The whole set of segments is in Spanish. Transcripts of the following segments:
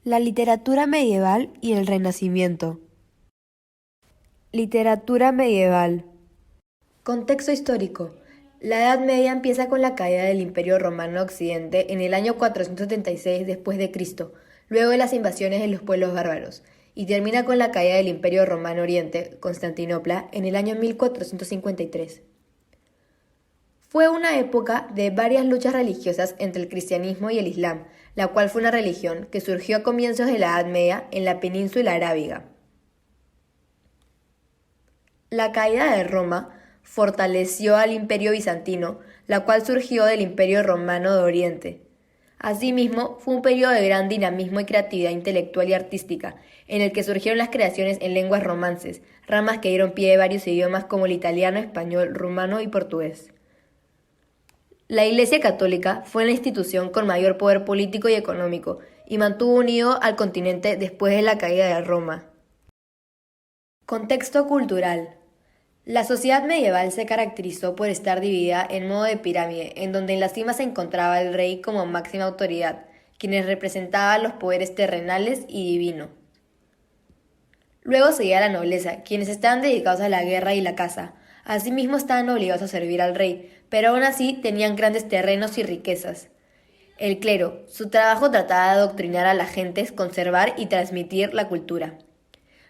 La literatura medieval y el Renacimiento. Literatura medieval. Contexto histórico. La Edad Media empieza con la caída del Imperio Romano Occidente en el año 476 después de Cristo, luego de las invasiones de los pueblos bárbaros, y termina con la caída del Imperio Romano Oriente, Constantinopla, en el año 1453. Fue una época de varias luchas religiosas entre el cristianismo y el islam, la cual fue una religión que surgió a comienzos de la Edad Media en la península arábiga. La caída de Roma fortaleció al Imperio bizantino, la cual surgió del Imperio romano de Oriente. Asimismo, fue un periodo de gran dinamismo y creatividad intelectual y artística, en el que surgieron las creaciones en lenguas romances, ramas que dieron pie a varios idiomas como el italiano, español, rumano y portugués. La Iglesia Católica fue la institución con mayor poder político y económico, y mantuvo unido al continente después de la caída de Roma. Contexto cultural. La sociedad medieval se caracterizó por estar dividida en modo de pirámide, en donde en la cima se encontraba el rey como máxima autoridad, quienes representaban los poderes terrenales y divinos. Luego seguía la nobleza, quienes estaban dedicados a la guerra y la caza. Asimismo estaban obligados a servir al rey, pero aún así tenían grandes terrenos y riquezas. El clero, su trabajo trataba de adoctrinar a la gente, conservar y transmitir la cultura.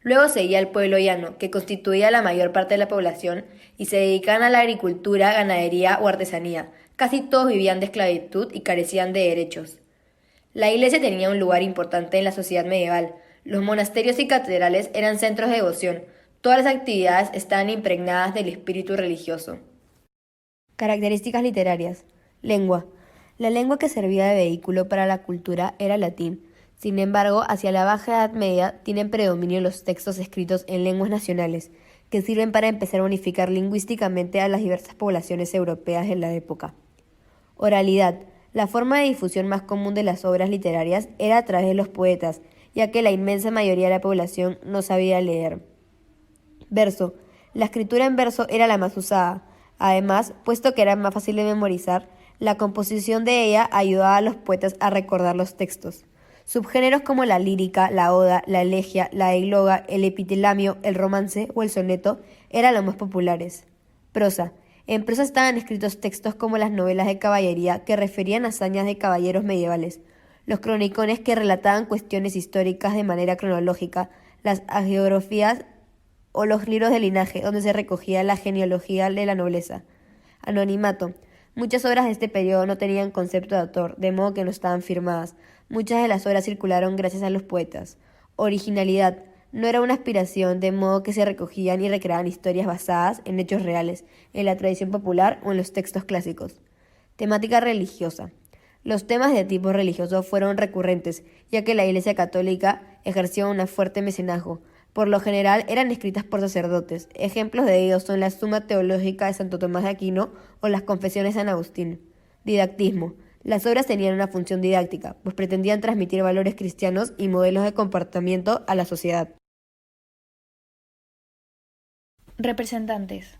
Luego seguía el pueblo llano, que constituía la mayor parte de la población, y se dedicaban a la agricultura, ganadería o artesanía. Casi todos vivían de esclavitud y carecían de derechos. La iglesia tenía un lugar importante en la sociedad medieval. Los monasterios y catedrales eran centros de devoción. Todas las actividades estaban impregnadas del espíritu religioso. Características literarias. Lengua. La lengua que servía de vehículo para la cultura era el latín. Sin embargo, hacia la Baja Edad Media tienen predominio los textos escritos en lenguas nacionales, que sirven para empezar a unificar lingüísticamente a las diversas poblaciones europeas de la época. Oralidad. La forma de difusión más común de las obras literarias era a través de los poetas, ya que la inmensa mayoría de la población no sabía leer. Verso. La escritura en verso era la más usada. Además, puesto que era más fácil de memorizar, la composición de ella ayudaba a los poetas a recordar los textos. Subgéneros como la lírica, la oda, la elegía, la égloga, el epitelamio, el romance o el soneto eran los más populares. Prosa. En prosa estaban escritos textos como las novelas de caballería que referían hazañas de caballeros medievales, los cronicones que relataban cuestiones históricas de manera cronológica, las hagiografías o los libros de linaje, donde se recogía la genealogía de la nobleza. Anonimato. Muchas obras de este periodo no tenían concepto de autor, de modo que no estaban firmadas. Muchas de las obras circularon gracias a los poetas. Originalidad. No era una aspiración, de modo que se recogían y recreaban historias basadas en hechos reales, en la tradición popular o en los textos clásicos. Temática religiosa. Los temas de tipo religioso fueron recurrentes, ya que la Iglesia Católica ejerció un fuerte mecenazgo. Por lo general eran escritas por sacerdotes. Ejemplos de ellos son la Suma Teológica de Santo Tomás de Aquino o las Confesiones de San Agustín. Didactismo. Las obras tenían una función didáctica, pues pretendían transmitir valores cristianos y modelos de comportamiento a la sociedad. Representantes.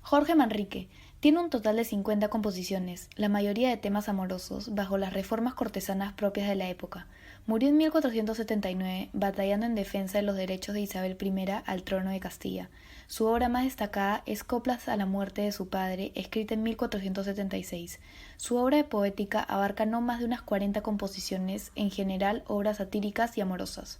Jorge Manrique tiene un total de 50 composiciones, la mayoría de temas amorosos, bajo las reformas cortesanas propias de la época. Murió en 1479, batallando en defensa de los derechos de Isabel I al trono de Castilla. Su obra más destacada es Coplas a la muerte de su padre, escrita en 1476. Su obra de poética abarca no más de unas 40 composiciones, en general obras satíricas y amorosas.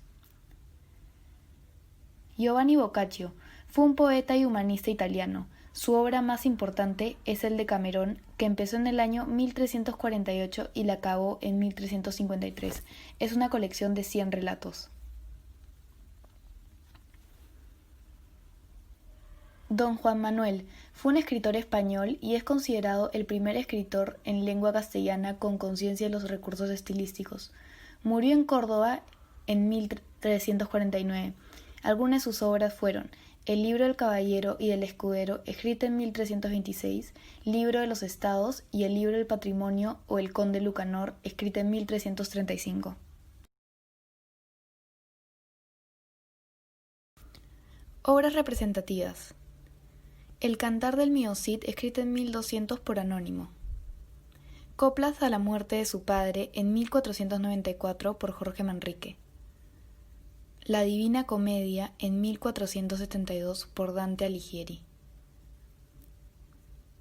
Giovanni Boccaccio fue un poeta y humanista italiano. Su obra más importante es el Decamerón, que empezó en el año 1348 y la acabó en 1353. Es una colección de 100 relatos. Don Juan Manuel fue un escritor español y es considerado el primer escritor en lengua castellana con conciencia de los recursos estilísticos. Murió en Córdoba en 1349. Algunas de sus obras fueron El libro del caballero y del escudero, escrita en 1326, Libro de los estados y El libro del patrimonio o El conde Lucanor, escrita en 1335. Obras representativas. El cantar del Mio Cid, escrita en 1200 por Anónimo. Coplas a la muerte de su padre en 1494 por Jorge Manrique. La Divina Comedia en 1472 por Dante Alighieri.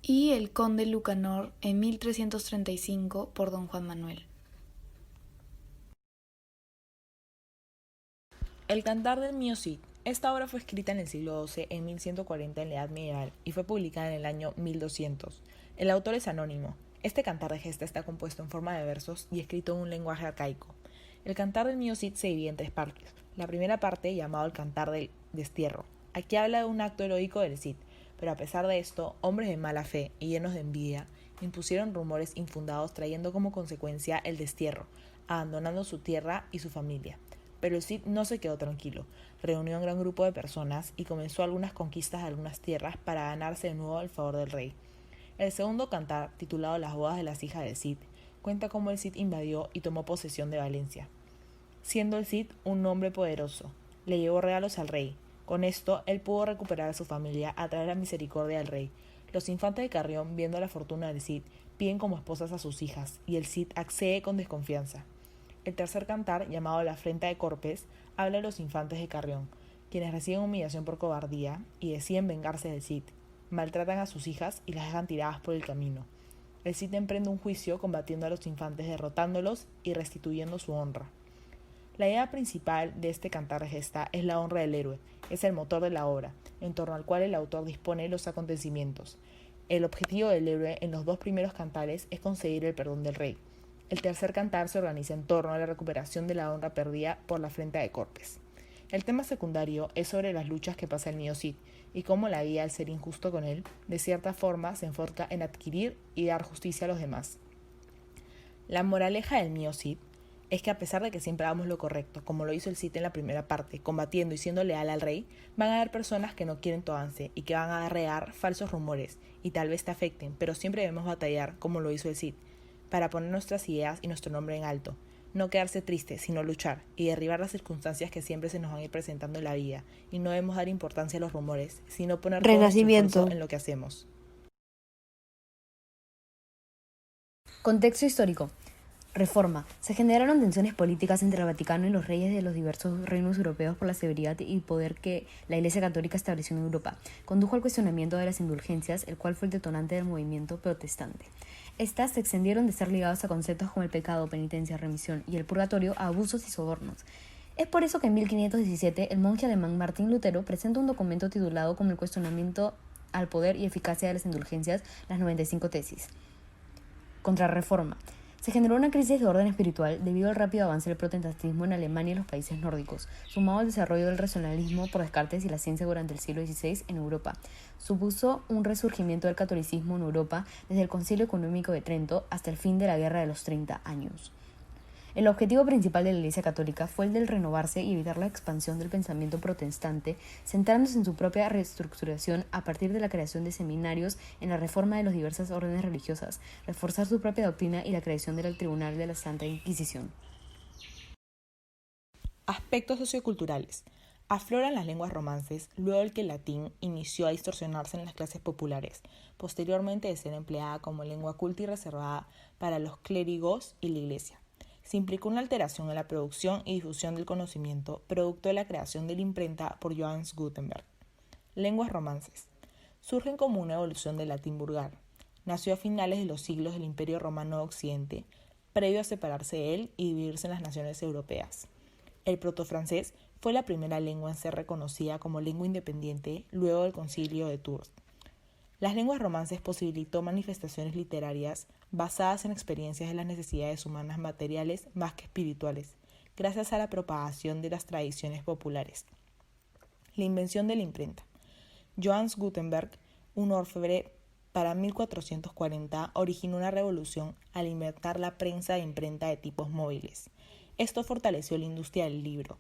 Y El Conde Lucanor en 1335 por Don Juan Manuel. El Cantar del Mío Cid. Esta obra fue escrita en el siglo XII, en 1140 en la Edad Medieval, y fue publicada en el año 1200. El autor es anónimo. Este cantar de gesta está compuesto en forma de versos y escrito en un lenguaje arcaico. El Cantar del Mío Cid se divide en tres partes. La primera parte, llamado el Cantar del Destierro. Aquí habla de un acto heroico del Cid, pero a pesar de esto, hombres de mala fe y llenos de envidia impusieron rumores infundados trayendo como consecuencia el destierro, abandonando su tierra y su familia. Pero el Cid no se quedó tranquilo, reunió a un gran grupo de personas y comenzó algunas conquistas de algunas tierras para ganarse de nuevo el favor del rey. El segundo cantar, titulado Las bodas de las hijas del Cid, cuenta cómo el Cid invadió y tomó posesión de Valencia. Siendo el Cid un hombre poderoso, le llevó regalos al rey. Con esto, él pudo recuperar a su familia a través de la misericordia del rey. Los infantes de Carrión, viendo la fortuna del Cid, piden como esposas a sus hijas, y el Cid accede con desconfianza. El tercer cantar, llamado La afrenta de Corpes, habla de los infantes de Carrión, quienes reciben humillación por cobardía y deciden vengarse del Cid. Maltratan a sus hijas y las dejan tiradas por el camino. El Cid emprende un juicio combatiendo a los infantes, derrotándolos y restituyendo su honra. La idea principal de este cantar de gesta es la honra del héroe, es el motor de la obra, en torno al cual el autor dispone los acontecimientos. El objetivo del héroe en los dos primeros cantares es conseguir el perdón del rey. El tercer cantar se organiza en torno a la recuperación de la honra perdida por la afrenta de Corpes. El tema secundario es sobre las luchas que pasa el niño Cid y cómo la guía, al ser injusto con él, de cierta forma se enfoca en adquirir y dar justicia a los demás. La moraleja del mío Cid es que a pesar de que siempre hagamos lo correcto, como lo hizo el Cid en la primera parte, combatiendo y siendo leal al rey, van a haber personas que no quieren tu avance y que van a regar falsos rumores y tal vez te afecten, pero siempre debemos batallar como lo hizo el Cid, para poner nuestras ideas y nuestro nombre en alto. No quedarse triste, sino luchar y derribar las circunstancias que siempre se nos van a ir presentando en la vida. Y no debemos dar importancia a los rumores, sino poner todo nuestro esfuerzo en lo que hacemos. Contexto histórico. Reforma. Se generaron tensiones políticas entre el Vaticano y los reyes de los diversos reinos europeos por la severidad y poder que la Iglesia Católica estableció en Europa. Condujo al cuestionamiento de las indulgencias, el cual fue el detonante del movimiento protestante. Estas se extendieron de ser ligadas a conceptos como el pecado, penitencia, remisión y el purgatorio a abusos y sobornos. Es por eso que en 1517 el monje alemán Martín Lutero presenta un documento titulado como el cuestionamiento al poder y eficacia de las indulgencias, las 95 tesis. Contrarreforma. Se generó una crisis de orden espiritual debido al rápido avance del protestantismo en Alemania y los países nórdicos, sumado al desarrollo del racionalismo por Descartes y la ciencia durante el siglo XVI en Europa. Supuso un resurgimiento del catolicismo en Europa desde el Concilio Económico de Trento hasta el fin de la Guerra de los 30 años. El objetivo principal de la Iglesia Católica fue el de renovarse y evitar la expansión del pensamiento protestante, centrándose en su propia reestructuración a partir de la creación de seminarios en la reforma de las diversas órdenes religiosas, reforzar su propia doctrina y la creación del Tribunal de la Santa Inquisición. Aspectos socioculturales. Afloran las lenguas romances luego de que el latín inició a distorsionarse en las clases populares, posteriormente de ser empleada como lengua culta y reservada para los clérigos y la iglesia. Se implicó una alteración en la producción y difusión del conocimiento, producto de la creación de la imprenta por Johannes Gutenberg. Lenguas romances. Surgen como una evolución del latín vulgar. Nació a finales de los siglos del Imperio Romano de Occidente, previo a separarse de él y dividirse en las naciones europeas. El protofrancés fue la primera lengua en ser reconocida como lengua independiente luego del Concilio de Tours. Las lenguas romances posibilitó manifestaciones literarias basadas en experiencias de las necesidades humanas materiales más que espirituales, gracias a la propagación de las tradiciones populares. La invención de la imprenta. Johannes Gutenberg, un orfebre para 1440, originó una revolución al inventar la prensa de imprenta de tipos móviles. Esto fortaleció la industria del libro.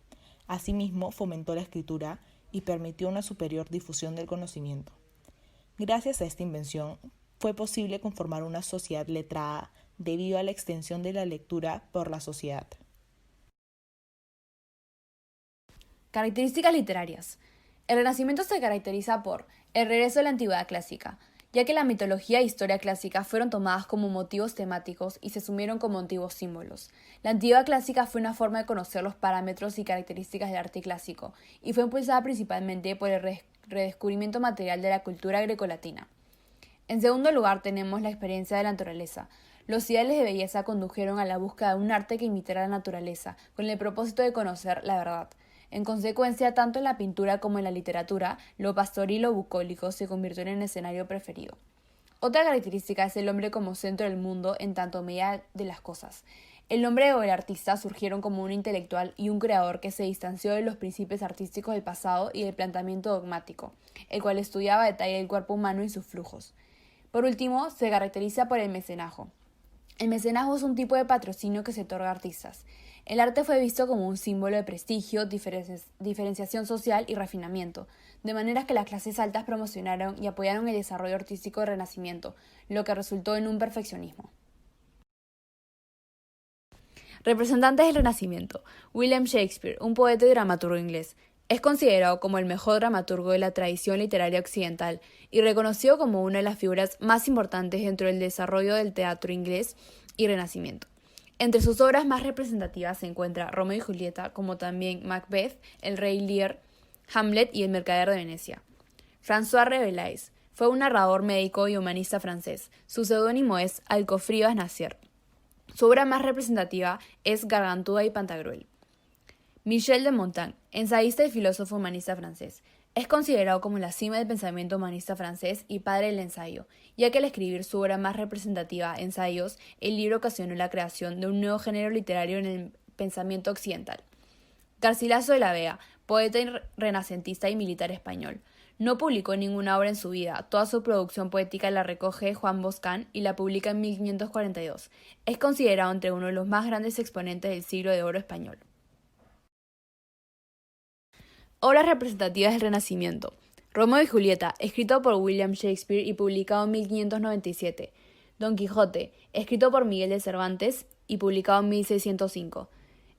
Asimismo, fomentó la escritura y permitió una superior difusión del conocimiento. Gracias a esta invención, fue posible conformar una sociedad letrada debido a la extensión de la lectura por la sociedad. Características literarias. El Renacimiento se caracteriza por el regreso de la antigüedad clásica, ya que la mitología e historia clásica fueron tomadas como motivos temáticos y se asumieron como antiguos símbolos. La antigüedad clásica fue una forma de conocer los parámetros y características del arte clásico, y fue impulsada principalmente por el redescubrimiento material de la cultura grecolatina. En segundo lugar tenemos la experiencia de la naturaleza. Los ideales de belleza condujeron a la búsqueda de un arte que imitara la naturaleza, con el propósito de conocer la verdad. En consecuencia, tanto en la pintura como en la literatura, lo pastoril o bucólico se convirtió en el escenario preferido. Otra característica es el hombre como centro del mundo en tanto medida de las cosas. El hombre o el artista surgieron como un intelectual y un creador que se distanció de los principios artísticos del pasado y del planteamiento dogmático, el cual estudiaba a detalle el cuerpo humano y sus flujos. Por último, se caracteriza por el mecenazgo. El mecenazgo es un tipo de patrocinio que se otorga a artistas. El arte fue visto como un símbolo de prestigio, diferenciación social y refinamiento, de manera que las clases altas promocionaron y apoyaron el desarrollo artístico del Renacimiento, lo que resultó en un perfeccionismo. Representantes del Renacimiento. William Shakespeare, un poeta y dramaturgo inglés. Es considerado como el mejor dramaturgo de la tradición literaria occidental y reconocido como una de las figuras más importantes dentro del desarrollo del teatro inglés y Renacimiento. Entre sus obras más representativas se encuentra Romeo y Julieta, como también Macbeth, El Rey Lear, Hamlet y El Mercader de Venecia. François Rabelais fue un narrador médico y humanista francés. Su seudónimo es Alcofribas Nacier. Su obra más representativa es Gargantúa y Pantagruel. Michel de Montaigne, ensayista y filósofo humanista francés. Es considerado como la cima del pensamiento humanista francés y padre del ensayo, ya que al escribir su obra más representativa, Ensayos, el libro ocasionó la creación de un nuevo género literario en el pensamiento occidental. Garcilaso de la Vega, poeta renacentista y militar español. No publicó ninguna obra en su vida, toda su producción poética la recoge Juan Boscán y la publica en 1542. Es considerado entre uno de los más grandes exponentes del siglo de oro español. Obras representativas del Renacimiento. Romeo y Julieta, escrito por William Shakespeare y publicado en 1597. Don Quijote, escrito por Miguel de Cervantes y publicado en 1605.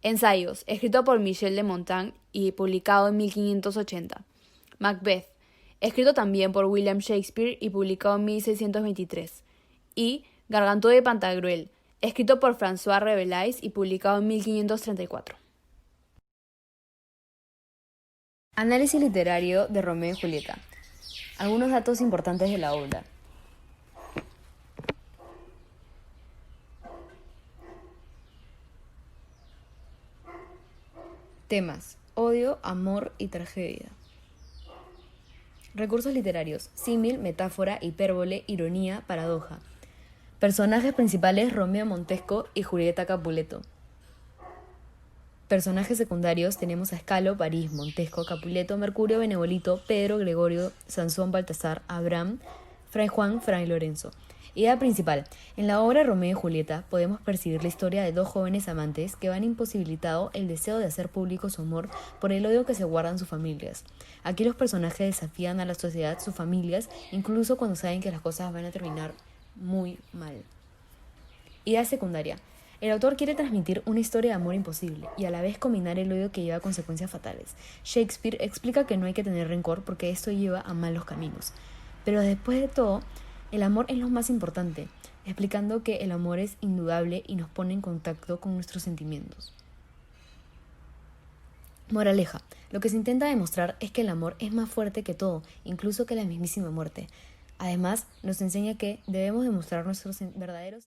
Ensayos, escrito por Michel de Montaigne y publicado en 1580. Macbeth, escrito también por William Shakespeare y publicado en 1623. Y Gargantúa y Pantagruel, escrito por François Rabelais y publicado en 1534. Análisis literario de Romeo y Julieta. Algunos datos importantes de la obra. Temas: odio, amor y tragedia. Recursos literarios: símil, metáfora, hipérbole, ironía, paradoja. Personajes principales: Romeo Montesco y Julieta Capuleto. Personajes secundarios tenemos a Escalo, París, Montesco, Capuleto, Mercurio, Benevolito, Pedro, Gregorio, Sansón, Baltasar, Abraham, Fray Juan, Fray Lorenzo. Idea principal. En la obra Romeo y Julieta podemos percibir la historia de dos jóvenes amantes que van imposibilitado el deseo de hacer público su amor por el odio que se guardan sus familias. Aquí los personajes desafían a la sociedad, sus familias, incluso cuando saben que las cosas van a terminar muy mal. Idea secundaria. El autor quiere transmitir una historia de amor imposible y a la vez combinar el odio que lleva a consecuencias fatales. Shakespeare explica que no hay que tener rencor porque esto lleva a malos caminos. Pero después de todo, el amor es lo más importante, explicando que el amor es indudable y nos pone en contacto con nuestros sentimientos. Moraleja. Lo que se intenta demostrar es que el amor es más fuerte que todo, incluso que la mismísima muerte. Además, nos enseña que debemos demostrar nuestros verdaderos